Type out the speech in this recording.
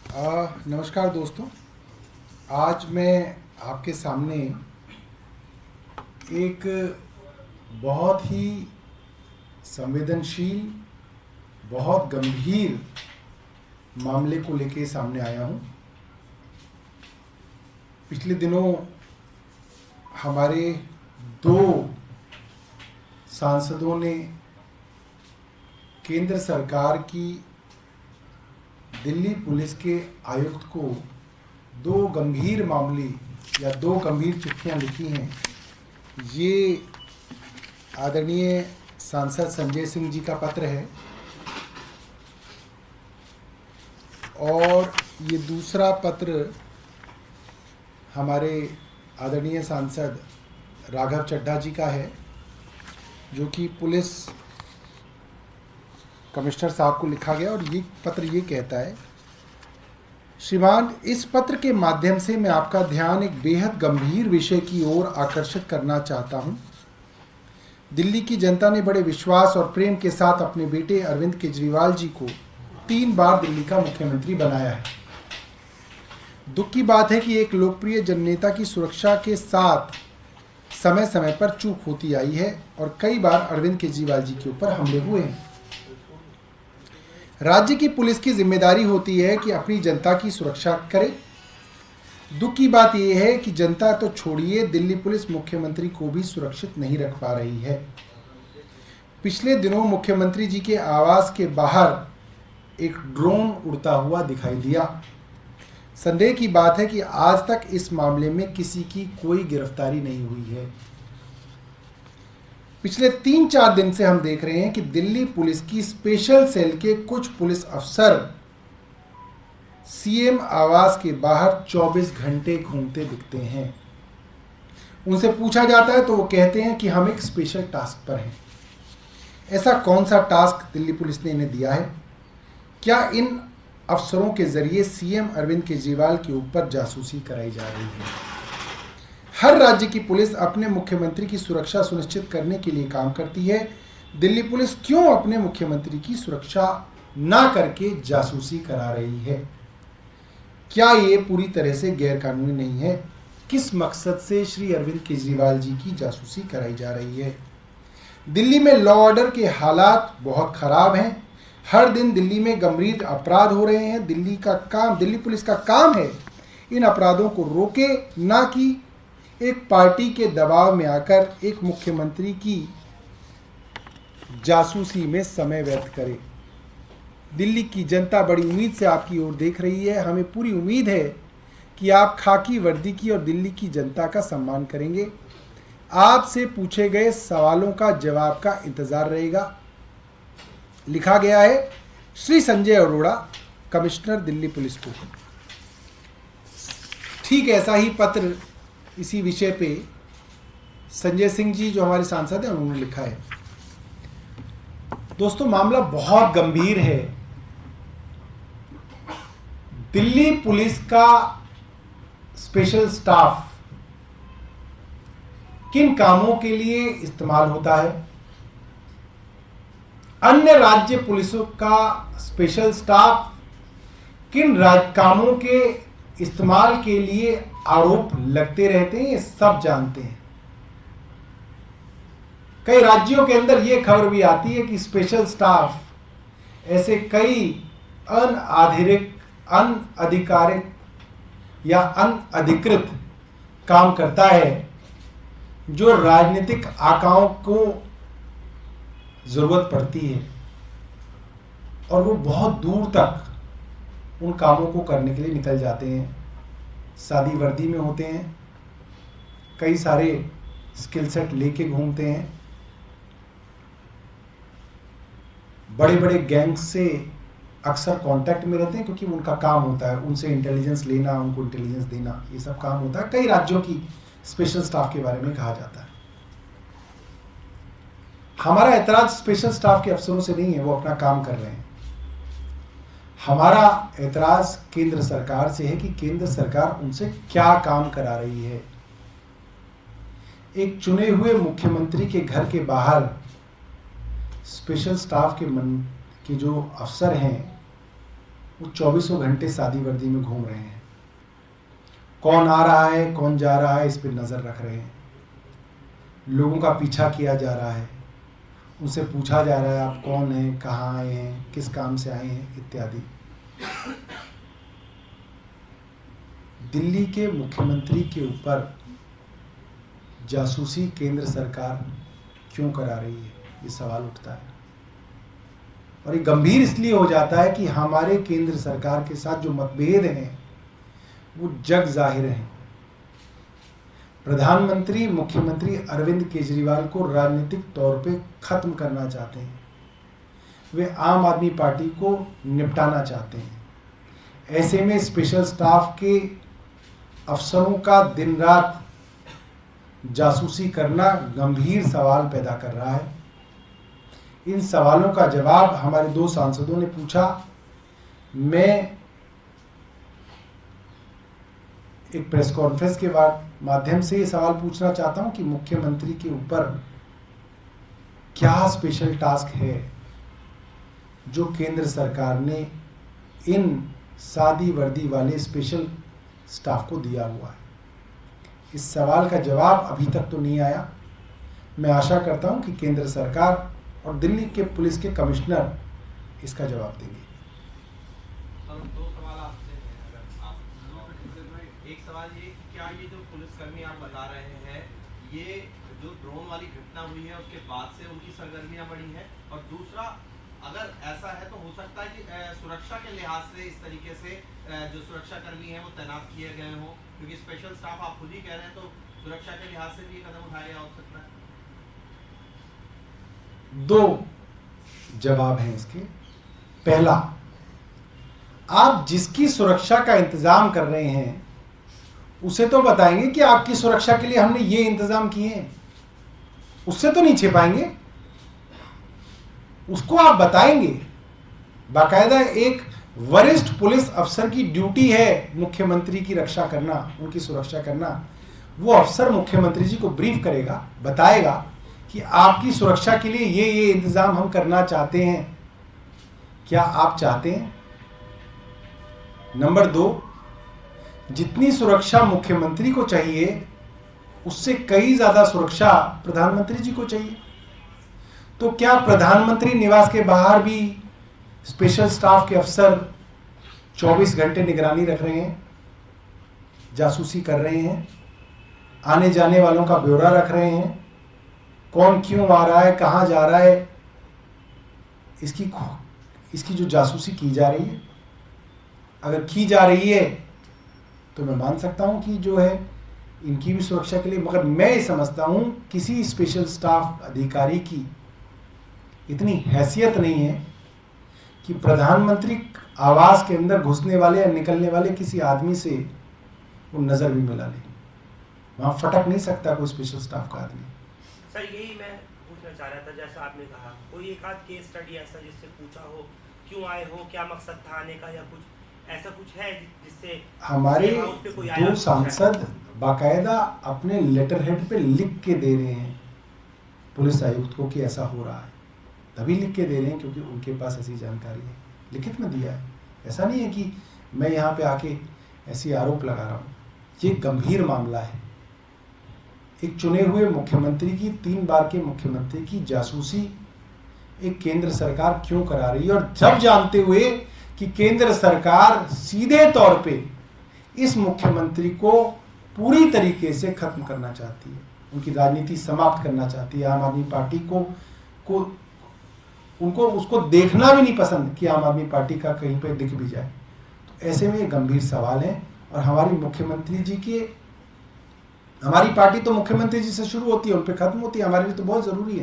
नमस्कार दोस्तों। आज मैं आपके सामने एक बहुत ही संवेदनशील, बहुत गंभीर मामले को लेके सामने आया हूँ। पिछले दिनों हमारे दो सांसदों ने केंद्र सरकार की दिल्ली पुलिस के आयुक्त को दो गंभीर मामले या दो गंभीर चिट्ठियां लिखी हैं। ये आदरणीय सांसद संजय सिंह जी का पत्र है और ये दूसरा पत्र हमारे आदरणीय सांसद राघव चड्ढा जी का है, जो कि पुलिस कमिश्नर साहब को लिखा गया। और ये पत्र ये कहता है, श्रीमान, इस पत्र के माध्यम से मैं आपका ध्यान एक बेहद गंभीर विषय की ओर आकर्षित करना चाहता हूं। दिल्ली की जनता ने बड़े विश्वास और प्रेम के साथ अपने बेटे अरविंद केजरीवाल जी को 3 बार दिल्ली का मुख्यमंत्री बनाया है। दुख की बात है कि एक लोकप्रिय जननेता की सुरक्षा के साथ समय समय पर चूक होती आई है और कई बार अरविंद केजरीवाल जी के ऊपर हमले हुए हैं। राज्य की पुलिस की जिम्मेदारी होती है कि अपनी जनता की सुरक्षा करे। दुख की बात यह है कि जनता तो छोड़िए, दिल्ली पुलिस मुख्यमंत्री को भी सुरक्षित नहीं रख पा रही है। पिछले दिनों मुख्यमंत्री जी के आवास के बाहर एक ड्रोन उड़ता हुआ दिखाई दिया। संदेह की बात है कि आज तक इस मामले में किसी की कोई गिरफ्तारी नहीं हुई है। पिछले 3-4 दिन से हम देख रहे हैं कि दिल्ली पुलिस की स्पेशल सेल के कुछ पुलिस अफसर सीएम आवास के बाहर 24 घंटे घूमते दिखते हैं। उनसे पूछा जाता है तो वो कहते हैं कि हम एक स्पेशल टास्क पर हैं। ऐसा कौन सा टास्क दिल्ली पुलिस ने इन्हें दिया है? क्या इन अफसरों के जरिए सीएम अरविंद केजरीवाल के ऊपर जासूसी कराई जा रही है? हर राज्य की पुलिस अपने मुख्यमंत्री की सुरक्षा सुनिश्चित करने के लिए काम करती है। दिल्ली पुलिस क्यों अपने मुख्यमंत्री की सुरक्षा ना करके जासूसी करा रही है? क्या ये पूरी तरह से गैरकानूनी नहीं है? किस मकसद से श्री अरविंद केजरीवाल जी की जासूसी कराई जा रही है? दिल्ली में लॉ ऑर्डर के हालात बहुत खराब हैं। हर दिन दिल्ली में गंभीर अपराध हो रहे हैं। दिल्ली पुलिस का काम है इन अपराधों को रोके, ना कि एक पार्टी के दबाव में आकर एक मुख्यमंत्री की जासूसी में समय व्यर्थ करे। दिल्ली की जनता बड़ी उम्मीद से आपकी ओर देख रही है। हमें पूरी उम्मीद है कि आप खाकी वर्दी की और दिल्ली की जनता का सम्मान करेंगे। आपसे पूछे गए सवालों का जवाब का इंतजार रहेगा। लिखा गया है, श्री संजय अरोड़ा, कमिश्नर दिल्ली पुलिस को। ठीक ऐसा ही पत्र इसी विषय पे संजय सिंह जी, जो हमारे सांसद हैं, उन्होंने लिखा है। दोस्तों, मामला बहुत गंभीर है। दिल्ली पुलिस का स्पेशल स्टाफ किन कामों के लिए इस्तेमाल होता है? अन्य राज्य पुलिसों का स्पेशल स्टाफ किन कामों के इस्तेमाल के लिए आरोप लगते रहते हैं, ये सब जानते हैं। कई राज्यों के अंदर ये खबर भी आती है कि स्पेशल स्टाफ ऐसे कई अनधिकारित या अनधिकृत काम करता है जो राजनीतिक आकाओं को जरूरत पड़ती है और वो बहुत दूर तक उन कामों को करने के लिए निकल जाते हैं। सादी वर्दी में होते हैं, कई सारे स्किल सेट लेके घूमते हैं, बड़े बड़े गैंग्स से अक्सर कांटेक्ट में रहते हैं, क्योंकि उनका काम होता है उनसे इंटेलिजेंस लेना, उनको इंटेलिजेंस देना, ये सब काम होता है। कई राज्यों की स्पेशल स्टाफ के बारे में कहा जाता है। हमारा ऐतराज स्पेशल स्टाफ के अफसरों से नहीं है, वो अपना काम कर रहे हैं। हमारा ऐतराज केंद्र सरकार से है कि केंद्र सरकार उनसे क्या काम करा रही है। एक चुने हुए मुख्यमंत्री के घर के बाहर स्पेशल स्टाफ के जो अफसर हैं वो 24 घंटे सादी वर्दी में घूम रहे हैं। कौन आ रहा है कौन जा रहा है इस पर नज़र रख रहे हैं। लोगों का पीछा किया जा रहा है, उनसे पूछा जा रहा है आप कौन हैं, कहाँ आए हैं, किस काम से आए हैं इत्यादि। दिल्ली के मुख्यमंत्री के ऊपर जासूसी केंद्र सरकार क्यों करा रही है, ये सवाल उठता है। और ये गंभीर इसलिए हो जाता है कि हमारे केंद्र सरकार के साथ जो मतभेद हैं वो जग जाहिर हैं। प्रधानमंत्री मुख्यमंत्री अरविंद केजरीवाल को राजनीतिक तौर पे खत्म करना चाहते हैं। वे आम आदमी पार्टी को निपटाना चाहते हैं। ऐसे में स्पेशल स्टाफ के अफसरों का दिन रात जासूसी करना गंभीर सवाल पैदा कर रहा है। इन सवालों का जवाब हमारे 2 सांसदों ने पूछा। मैं एक प्रेस कॉन्फ्रेंस के माध्यम से ये सवाल पूछना चाहता हूं कि मुख्यमंत्री के ऊपर क्या स्पेशल टास्क है जो केंद्र सरकार ने इन सादी वर्दी वाले स्पेशल स्टाफ को दिया हुआ है। इस सवाल का जवाब अभी तक तो नहीं आया। मैं आशा करता हूं कि केंद्र सरकार और दिल्ली के पुलिस के कमिश्नर इसका जवाब देंगे। दो सवाल आपसे हैं, अगर आप एक सवाल ये कि क्या ये जो पुलिसकर्मी आप बता रहे हैं ये जो ड्रोन वाली घटना हुई है उसके बाद से उनकी सरगर्मियां बढ़ी हैं, और दूसरा अगर ऐसा है तो हो सकता है कि सुरक्षा के लिहाज से इस तरीके से जो सुरक्षाकर्मी हैं वो तैनात किए गए हों, क्योंकि स्पेशल स्टाफ आप खुद ही कह रहे हैं, तो सुरक्षा के लिहाज से भी कदम उठाया गया हो सकता है। 2 जवाब हैं इसके। पहला, आप जिसकी सुरक्षा का इंतजाम कर रहे हैं उसे तो बताएंगे कि आपकी सुरक्षा के लिए हमने ये इंतजाम किए हैं, उससे तो नहीं छिपाएंगे, उसको आप बताएंगे। बाकायदा एक वरिष्ठ पुलिस अफसर की ड्यूटी है मुख्यमंत्री की रक्षा करना, उनकी सुरक्षा करना। वो अफसर मुख्यमंत्री जी को ब्रीफ करेगा, बताएगा कि आपकी सुरक्षा के लिए ये इंतजाम हम करना चाहते हैं, क्या आप चाहते हैं? नंबर 2, जितनी सुरक्षा मुख्यमंत्री को चाहिए उससे कई ज्यादा सुरक्षा प्रधानमंत्री जी को चाहिए। तो क्या प्रधानमंत्री निवास के बाहर भी स्पेशल स्टाफ के अफसर 24 घंटे निगरानी रख रहे हैं, जासूसी कर रहे हैं, आने जाने वालों का ब्यौरा रख रहे हैं, कौन क्यों आ रहा है, कहां जा रहा है, इसकी जो जासूसी की जा रही है, अगर की जा रही है तो मैं मान सकता हूं कि जो है इनकी भी सुरक्षा के लिए। मगर मैं ये समझता हूं किसी स्पेशल स्टाफ अधिकारी की इतनी हैसियत नहीं है कि प्रधानमंत्री आवास के अंदर घुसने वाले या निकलने वाले किसी आदमी से वो नजर भी मिला ले। वहां फटक नहीं सकता कोई स्पेशल स्टाफ का आदमी। सर यही मैं पूछना चाह रहा था, जैसा आपने कहा कोई एक आध केस स्टडी ऐसा जिससे पूछा हो क्यों आए हो, क्या मकसद था आने का, या कुछ ऐसा कुछ है जिससे हमारे 2 सांसद बाकायदा अपने लेटर हेड पे लिख के दे रहे हैं पुलिस आयुक्त को कि ऐसा हो रहा है, तभी लिख के दे रहे हैं क्योंकि उनके पास ऐसी जानकारी है, लिखित में दिया है। ऐसा नहीं है कि मैं यहाँ पे आके ऐसी आरोप लगा रहा हूँ। ये गंभीर मामला है। एक चुने हुए मुख्यमंत्री की, 3 बार के मुख्यमंत्री की जासूसी एक केंद्र सरकार क्यों करा रही है, और जब जानते हुए कि केंद्र सरकार सीधे तौर पे इस मुख्यमंत्री को पूरी तरीके से खत्म करना चाहती है, उनकी राजनीति समाप्त करना चाहती है। आम आदमी पार्टी उनको उसको देखना भी नहीं पसंद कि आम आदमी पार्टी का कहीं पे दिख भी जाए। तो ऐसे में ये गंभीर सवाल है। और हमारी मुख्यमंत्री जी की, हमारी पार्टी तो मुख्यमंत्री जी से शुरू होती है, उन पे खत्म होती है, हमारे लिए तो बहुत जरूरी है।